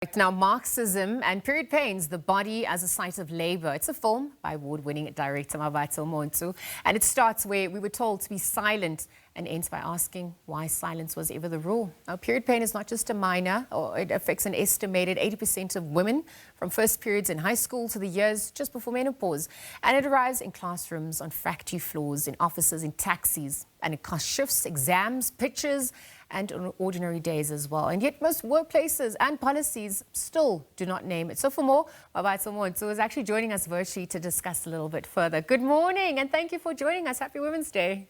Right now, Marxism and Period Pains, The Body as a Site of Labor. It's a film by award-winning director Mmabatho Montsho, and it starts where we were told to be silent and ends by asking why silence was ever the rule. Now, period pain is not just a minor, or it affects an estimated 80% of women from first periods in high school to the years just before menopause. And it arrives in classrooms, on factory floors, in offices, in taxis, and it costs shifts, exams, pictures, and on ordinary days as well. And yet most workplaces and policies still do not name it. So for more, Mmabatho Montsho is actually joining us virtually to discuss a little bit further. Good morning, and thank you for joining us. Happy Women's Day.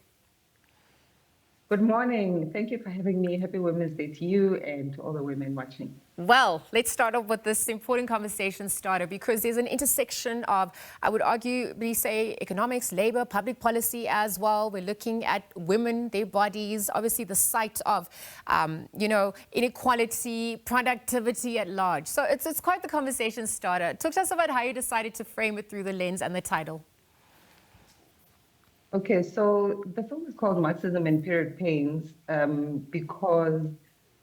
Good morning. Thank you for having me. Happy Women's Day to you and to all the women watching. Well, let's start off with this important conversation starter, because there's an intersection of, I would argue, we say economics, labor, public policy as well. We're looking at women, their bodies, obviously the site of, inequality, productivity at large. So it's quite the conversation starter. Talk to us about how you decided to frame it through the lens and the title. Okay, so the film is called Marxism and Period Pains because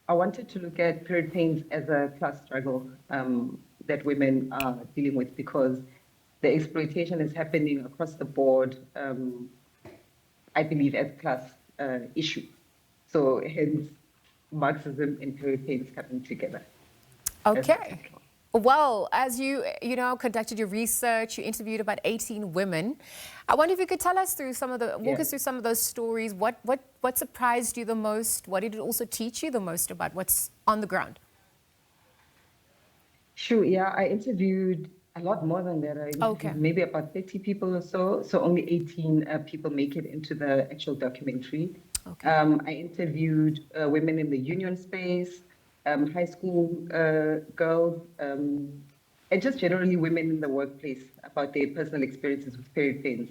I wanted to look at period pains as a class struggle that women are dealing with, because the exploitation is happening across the board, I believe, as a class issue. So hence, Marxism and period pains coming together. Okay. Well, as you conducted your research, you interviewed about 18 women. I wonder if you could tell us through walk us through some of those stories. What surprised you the most? What did it also teach you the most about what's on the ground? Sure, yeah, I interviewed a lot more than that. I interviewed maybe about 30 people or so. So only 18 people make it into the actual documentary. Okay. I interviewed women in the union space, high school girls, and just generally women in the workplace about their personal experiences with period pains.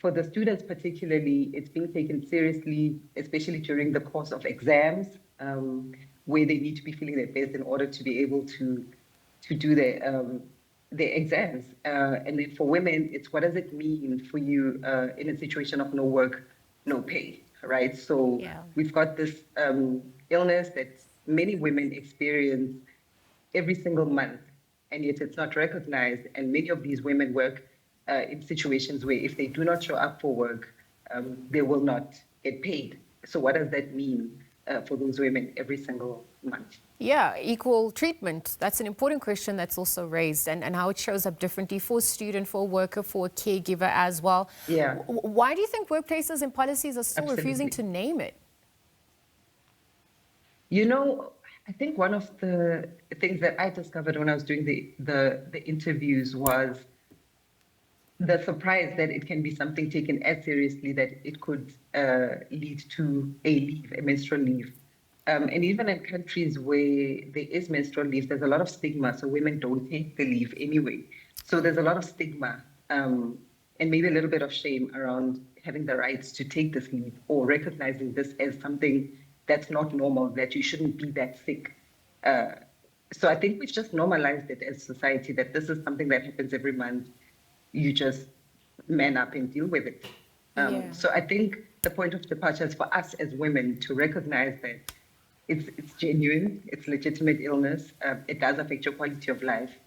For the students particularly, it's being taken seriously, especially during the course of exams, where they need to be feeling their best in order to be able to do their exams. And then for women, it's what does it mean for you in a situation of no work, no pay, right? So we've got this illness that many women experience every single month, and yet it's not recognized. And many of these women work in situations where if they do not show up for work, they will not get paid. So what does that mean for those women every single month? Yeah, equal treatment. That's an important question that's also raised, and how it shows up differently for a student, for a worker, for a caregiver as well. Yeah. Why do you think workplaces and policies are still refusing to name it? You know, I think one of the things that I discovered when I was doing the interviews was the surprise that it can be something taken as seriously that it could lead to a menstrual leave. And even in countries where there is menstrual leave, there's a lot of stigma, so women don't take the leave anyway. So there's a lot of stigma and maybe a little bit of shame around having the rights to take this leave, or recognizing this as something that's not normal, that you shouldn't be that sick. So I think we've just normalized it as society, that this is something that happens every month. You just man up and deal with it. So I think the point of departure is for us as women to recognize that it's genuine, it's legitimate illness, it does affect your quality of life,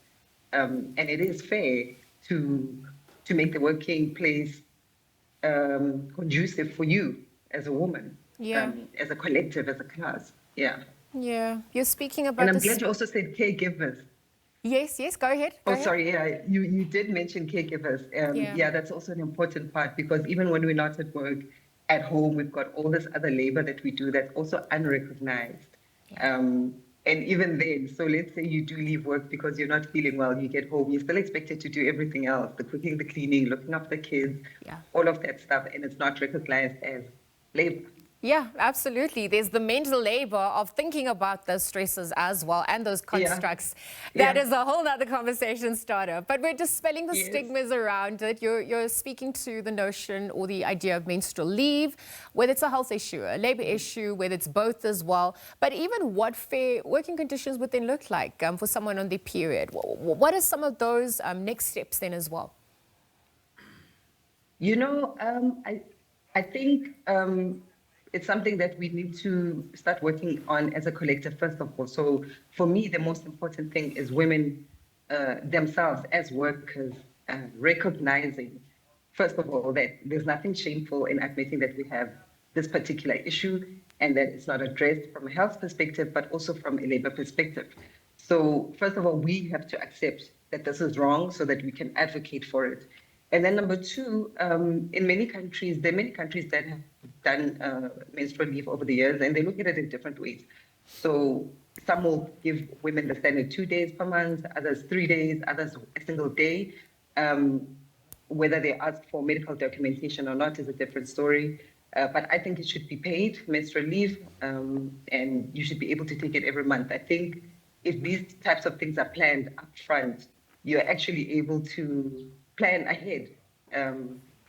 and it is fair to make the working place conducive for you as a woman, as a collective, as a class. Yeah. You're speaking about. And I'm glad you also said caregivers. Yes, go ahead. Sorry, you did mention caregivers. That's also an important part, because even when we're not at work, at home, we've got all this other labor that we do that's also unrecognized. And even then, so let's say you do leave work because you're not feeling well, you get home, you're still expected to do everything else, the cooking, the cleaning, looking after the kids, all of that stuff, and it's not recognized as labor. Yeah, absolutely. There's the mental labor of thinking about those stresses as well, and those constructs. That is a whole other conversation starter. But we're dispelling the stigmas around it. You're speaking to the notion or the idea of menstrual leave, whether it's a health issue, a labor issue, whether it's both as well. But even what fair working conditions would then look like for someone on their period. What are some of those next steps then as well? You know, I think it's something that we need to start working on as a collective, first of all. So for me, the most important thing is women themselves as workers recognizing, first of all, that there's nothing shameful in admitting that we have this particular issue and that it's not addressed from a health perspective, but also from a labor perspective. So first of all, we have to accept that this is wrong so that we can advocate for it. And then number two, in many countries, there are many countries that have done menstrual leave over the years, and they look at it in different ways. So some will give women the standard 2 days per month, others 3 days, others a single day. Whether they ask for medical documentation or not is a different story. But I think it should be paid, menstrual leave, and you should be able to take it every month. I think if these types of things are planned up front, you're actually able to plan ahead,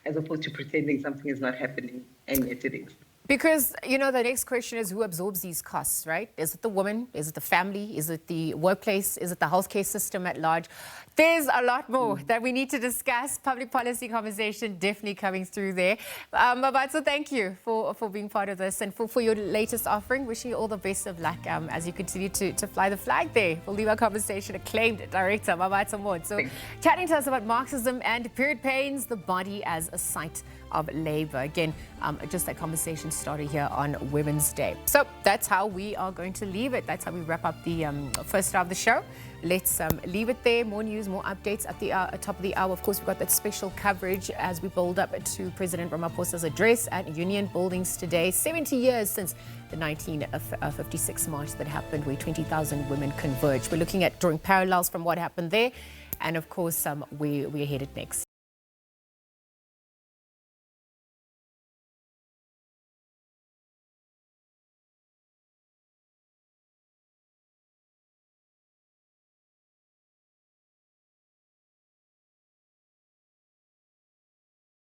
as opposed to pretending something is not happening and yet it is. Because, the next question is who absorbs these costs, right? Is it the woman? Is it the family? Is it the workplace? Is it the healthcare system at large? There's a lot more that we need to discuss. Public policy conversation definitely coming through there. Mmabatho, thank you for being part of this and for your latest offering. Wishing you all the best of luck as you continue to fly the flag there. We'll leave our conversation acclaimed director Mmabatho Montsho chatting to us about Marxism and Period Pains, the body as a site of labor. Again, just that conversation started here on Women's Day. So that's how we are going to leave it. That's how we wrap up the first hour of the show. Let's leave it there. More news, more updates at the top of the hour. Of course, we've got that special coverage as we build up to President Ramaphosa's address at Union Buildings today. 70 years since the 1956 march that happened where 20,000 women converged. We're looking at drawing parallels from what happened there and, of course, where we're headed next.